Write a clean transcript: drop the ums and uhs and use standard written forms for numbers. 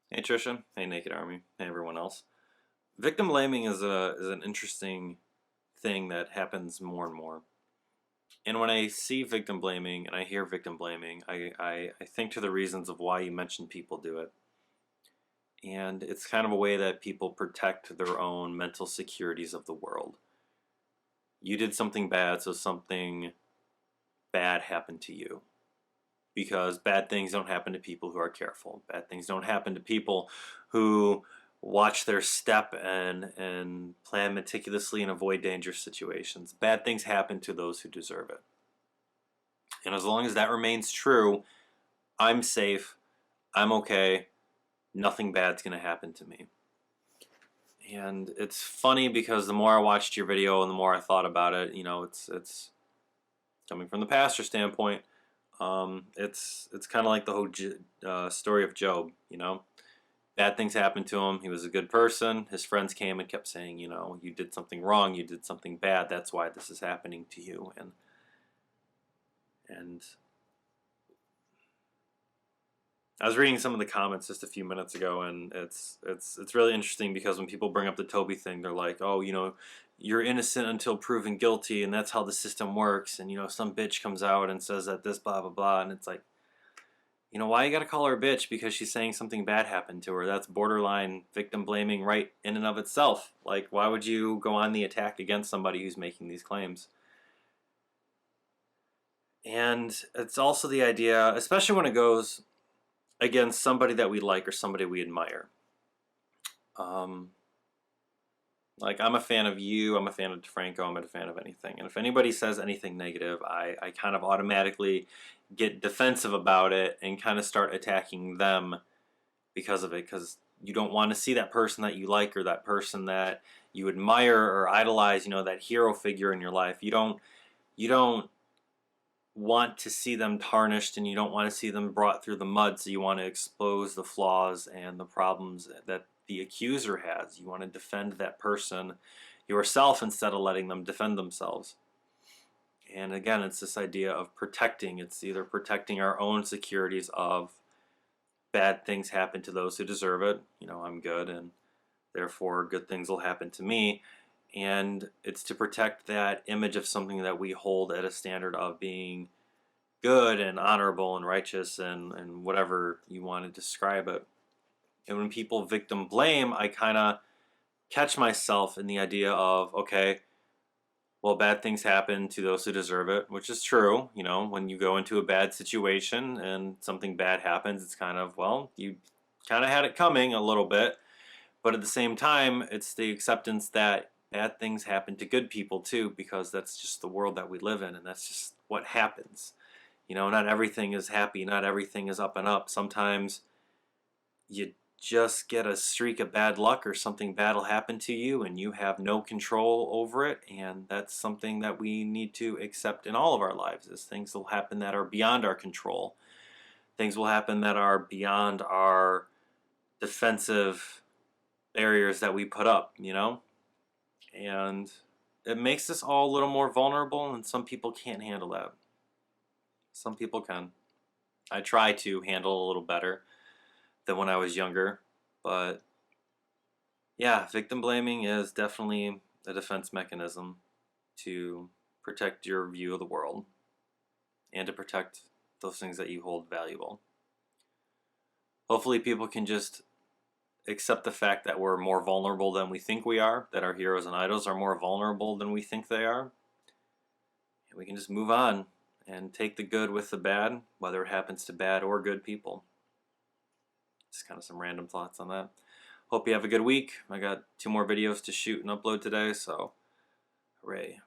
Hey Trisha, hey Naked Army, hey everyone else. Victim blaming is an interesting thing that happens more and more. And when I see victim blaming and I hear victim blaming, I think to the reasons of why you mentioned people do it. And it's kind of a way that people protect their own mental securities of the world. You did something bad, so something bad happened to you. Because bad things don't happen to people who are careful. Bad things don't happen to people who watch their step and plan meticulously and avoid dangerous situations. Bad things happen to those who deserve it. And as long as that remains true, I'm safe, I'm okay, nothing bad's going to happen to me. And it's funny because the more I watched your video and the more I thought about it, it's coming from the pastor standpoint. It's kind of like the whole story of Job. Bad things happened to him. He was a good person. His friends came and kept saying, you did something wrong. You did something bad. That's why this is happening to you. And I was reading some of the comments just a few minutes ago, and it's really interesting because when people bring up the Toby thing, they're like, oh, you're innocent until proven guilty, and that's how the system works. And some bitch comes out and says that this blah blah blah, and it's like, why you gotta call her a bitch because she's saying something bad happened to her? That's borderline victim blaming right in and of itself. Like, why would you go on the attack against somebody who's making these claims? And it's also the idea, especially when it goes against somebody that we like or somebody we admire. Um, like, I'm a fan of you, I'm a fan of DeFranco, I'm a fan of anything. And if anybody says anything negative, I kind of automatically get defensive about it and kind of start attacking them because of it, because you don't want to see that person that you like or that person that you admire or idolize, that hero figure in your life. You don't want to see them tarnished, and you don't want to see them brought through the mud, so you want to expose the flaws and the problems that the accuser has. You want to defend that person yourself instead of letting them defend themselves. And again, it's this idea of protecting. It's either protecting our own securities of bad things happen to those who deserve it. I'm good, and therefore good things will happen to me. And it's to protect that image of something that we hold at a standard of being good and honorable and righteous and whatever you want to describe it. And when people victim blame, I kind of catch myself in the idea of, okay, well, bad things happen to those who deserve it, which is true. When you go into a bad situation and something bad happens, it's kind of, well, you kind of had it coming a little bit. But at the same time, it's the acceptance that bad things happen to good people too, because that's just the world that we live in, and that's just what happens. Not everything is happy, not everything is up and up. Sometimes you just get a streak of bad luck or something bad will happen to you and you have no control over it, and that's something that we need to accept in all of our lives. Is things will happen that are beyond our control. Things will happen that are beyond our defensive barriers that we put up. And it makes us all a little more vulnerable, and some people can't handle that. Some people can. I try to handle a little better than when I was younger, but yeah, victim blaming is definitely a defense mechanism to protect your view of the world and to protect those things that you hold valuable. Hopefully people can just accept the fact that we're more vulnerable than we think we are, that our heroes and idols are more vulnerable than we think they are. And we can just move on and take the good with the bad, whether it happens to bad or good people. Just kind of some random thoughts on that. Hope you have a good week. I got 2 more videos to shoot and upload today, so hooray.